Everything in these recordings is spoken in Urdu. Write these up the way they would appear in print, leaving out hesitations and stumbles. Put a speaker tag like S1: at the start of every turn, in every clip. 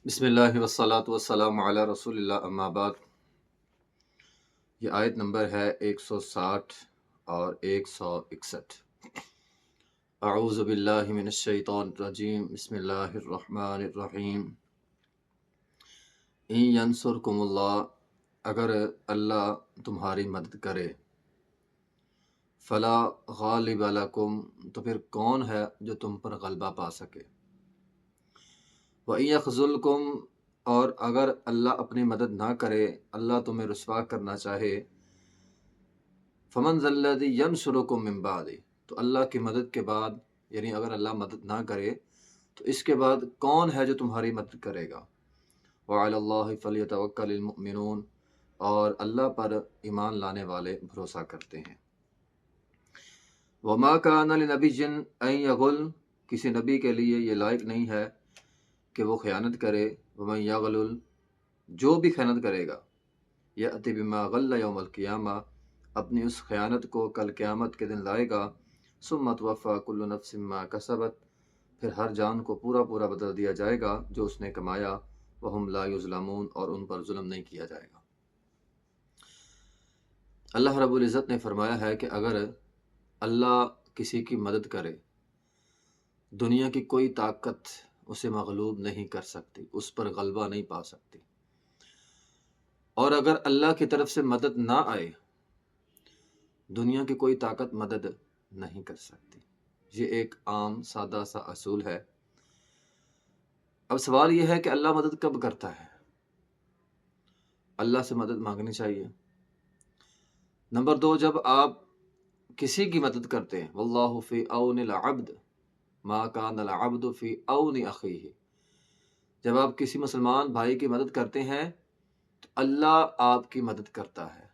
S1: بسم اللہ والصلاة والسلام علی رسول اللہ اما بعد۔ یہ آیت نمبر ہے 160 اور 161۔ اعوذ باللہ من الشیطان الرجیم، بسم اللہ الرحمن الرحیم۔ ان ینصرکم اللہ، اگر اللہ تمہاری مدد کرے، فلا غالب لکم، تو پھر کون ہے جو تم پر غلبہ پا سکے۔ وَإِن يَخْذُلْكُمْ، اور اگر اللہ اپنی مدد نہ کرے، اللہ تمہیں رسوا کرنا چاہے، فَمَنْ ذَا الَّذِي يَنْصُرُكُم مِّن بَعْدِهِ، تو اللہ کی مدد کے بعد، یعنی اگر اللہ مدد نہ کرے تو اس کے بعد کون ہے جو تمہاری مدد کرے گا۔ وَعَلَى اللَّهِ فَلْيَتَوَكَّلِ الْمُؤْمِنُونَ، اور اللہ پر ایمان لانے والے بھروسہ کرتے ہیں۔ وَمَا كَانَ لِنَبِيٍّ أَن يَغُلَّ، کسی نبی کے لیے یہ لائق نہیں ہے کہ وہ خیانت کرے۔ وَمَن يَغْلُلْ، جو بھی خیانت کرے گا، یأتی بما غل یوم القیامہ، اپنی اس خیانت کو کل قیامت کے دن لائے گا۔ ثم توفی کل نفس ما کسبت، پھر ہر جان کو پورا پورا بدل دیا جائے گا جو اس نے کمایا۔ وہم لا یظلمون، اور ان پر ظلم نہیں کیا جائے گا۔ اللہ رب العزت نے فرمایا ہے کہ اگر اللہ کسی کی مدد کرے، دنیا کی کوئی طاقت اسے مغلوب نہیں کر سکتی، اس پر غلبہ نہیں پا سکتی۔ اور اگر اللہ کی طرف سے مدد نہ آئے، دنیا کی کوئی طاقت مدد نہیں کر سکتی۔ یہ ایک عام سادہ سا اصول ہے۔ اب سوال یہ ہے کہ اللہ مدد کب کرتا ہے؟ اللہ سے مدد مانگنی چاہیے۔ نمبر 2، جب آپ کسی کی مدد کرتے ہیں، واللہ فی عون العبد ما کان العبد فی عون اخیہ، جب آپ کسی مسلمان بھائی کی مدد کرتے ہیں تو اللہ آپ کی مدد کرتا ہے۔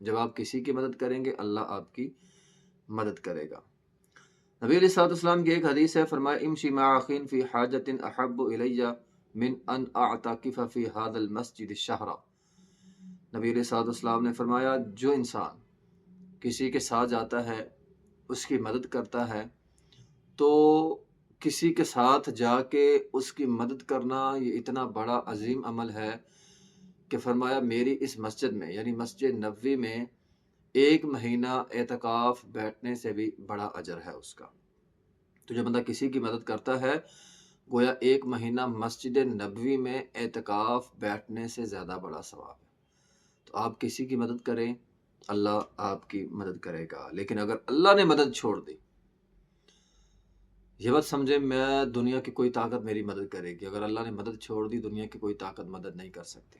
S1: جب آپ کسی کی مدد کریں گے، اللہ آپ کی مدد کرے گا۔ نبی علیہ الصلوۃ والسلام کی ایک حدیث ہے، فرمایا امشی مع اخین فی حاجۃ احب الی من ان اعتکف فی ھذا المسجد شہرا۔ نبی علیہ الصلوۃ والسلام نے فرمایا جو انسان کسی کے ساتھ جاتا ہے، اس کی مدد کرتا ہے، تو کسی کے ساتھ جا کے اس کی مدد کرنا یہ اتنا بڑا عظیم عمل ہے کہ فرمایا میری اس مسجد میں، یعنی مسجد نبوی میں، 1 مہینہ اعتکاف بیٹھنے سے بھی بڑا اجر ہے اس کا۔ تو جو بندہ کسی کی مدد کرتا ہے، گویا 1 مہینہ مسجد نبوی میں اعتکاف بیٹھنے سے زیادہ بڑا ثواب ہے۔ تو آپ کسی کی مدد کریں، اللہ آپ کی مدد کرے گا۔ لیکن اگر اللہ نے مدد چھوڑ دی، یہ بات سمجھے میں دنیا کی کوئی طاقت میری مدد کرے گی، اگر اللہ نے مدد چھوڑ دی، دنیا کی کوئی طاقت مدد نہیں کر سکتی۔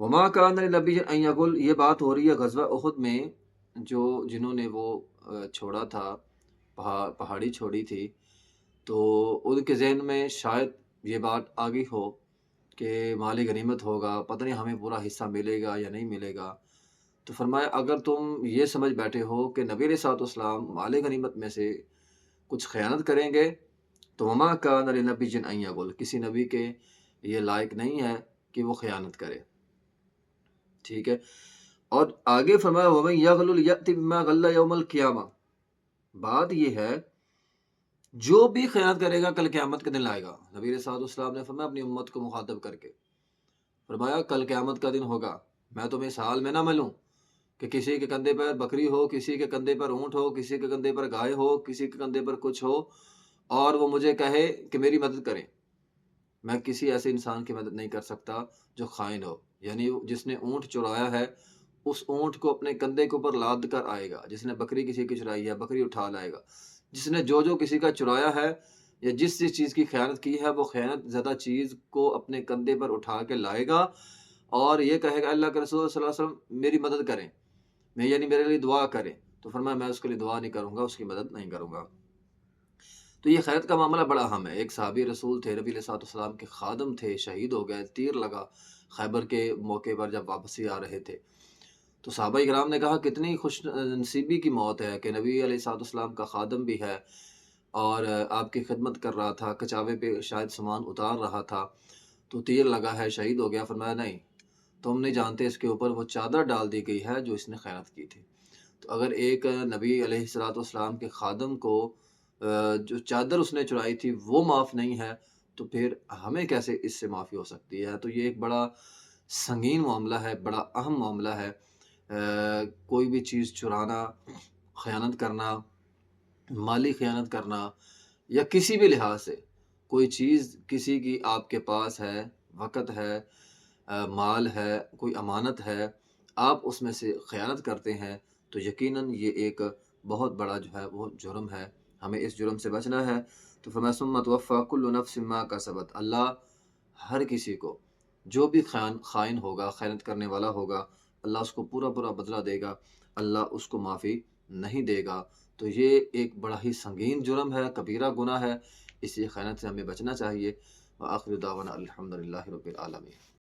S1: وما کان لنبی ان یغل، یہ بات ہو رہی ہے غزوہ احد میں، جنہوں نے وہ چھوڑا تھا، پہاڑی چھوڑی تھی، تو ان کے ذہن میں شاید یہ بات آ گئی ہو کہ مال غنیمت ہوگا، پتہ نہیں ہمیں پورا حصہ ملے گا یا نہیں ملے گا۔ تو فرمایا اگر تم یہ سمجھ بیٹھے ہو کہ نبی علیہ الصلوۃ والسلام مال غنیمت میں سے کچھ خیانت کریں گے، تو وما کان لنبی ان یغل، کسی نبی کے یہ لائق نہیں ہے کہ وہ خیانت کرے۔ ٹھیک ہے، اور آگے فرمایا وَمَن يَغْلُلْ يَأْتِ بِمَا غَلَّ يَوْمَ الْقِيَامَةِ، بات یہ ہے جو بھی خیانت کرے گا کل قیامت کے دن لائے گا۔ نبی علیہ الصلوۃ والسلام نے فرمایا اپنی امت کو مخاطب کر کے، فرمایا کل قیامت کا دن ہوگا، میں تمہیں اس حال میں نہ ملوں کہ کسی کے کندھے پر بکری ہو، کسی کے کندھے پر اونٹ ہو، کسی کے کندھے پر گائے ہو، کسی کے کندھے پر کچھ ہو، اور وہ مجھے کہے کہ میری مدد کریں۔ میں کسی ایسے انسان کی مدد نہیں کر سکتا جو خائن ہو، یعنی جس نے اونٹ چرایا ہے اس اونٹ کو اپنے کندھے کے اوپر لاد کر آئے گا، جس نے بکری کسی کی چرائی ہے بکری اٹھا لائے گا، جس نے جو کسی کا چرایا ہے یا جس چیز کی خیانت کی ہے وہ خیانت زدہ چیز کو اپنے کندھے پر اٹھا کے لائے گا اور یہ کہے گا اللہ کے رسول صلی اللہ علیہ وسلم میری مدد کریں، یعنی میرے لیے دعا کریں۔ تو فرمایا میں اس کے لیے دعا نہیں کروں گا، اس کی مدد نہیں کروں گا۔ تو یہ خیانت کا معاملہ بڑا اہم ہے۔ ایک صحابی رسول تھے، نبی علیہ الصلوۃ والسلام کے خادم تھے، شہید ہو گئے، تیر لگا خیبر کے موقع پر جب واپسی آ رہے تھے۔ تو صحابہ کرام نے کہا کتنی خوش نصیبی کی موت ہے کہ نبی علیہ الصلوۃ والسلام کا خادم بھی ہے اور آپ کی خدمت کر رہا تھا، کچاوے پہ شاید سامان اتار رہا تھا، تو تیر لگا ہے، شہید ہو گیا۔ فرمایا نہیں، تم نہیں جانتے اس کے اوپر وہ چادر ڈال دی گئی ہے جو اس نے خیانت کی تھی۔ تو اگر ایک نبی علیہ الصلوۃ والسلام کے خادم کو جو چادر اس نے چرائی تھی وہ معاف نہیں ہے، تو پھر ہمیں کیسے اس سے معافی ہو سکتی ہے؟ تو یہ ایک بڑا سنگین معاملہ ہے، بڑا اہم معاملہ ہے۔ کوئی بھی چیز چرانا، خیانت کرنا، مالی خیانت کرنا یا کسی بھی لحاظ سے کوئی چیز کسی کی آپ کے پاس ہے، وقت ہے، مال ہے، کوئی امانت ہے، آپ اس میں سے خیانت کرتے ہیں تو یقیناً یہ ایک بہت بڑا جو ہے وہ جرم ہے، ہمیں اس جرم سے بچنا ہے۔ تو فرمایا ثم توفیٰ کل نفس ما کسبت، اللہ ہر کسی کو جو بھی خائن ہوگا، خیانت کرنے والا ہوگا، اللہ اس کو پورا پورا بدلہ دے گا، اللہ اس کو معافی نہیں دے گا۔ تو یہ ایک بڑا ہی سنگین جرم ہے، کبیرہ گناہ ہے، اس لیے خیانت سے ہمیں بچنا چاہیے۔ وآخر دعوانا الحمدللہ رب العالمین۔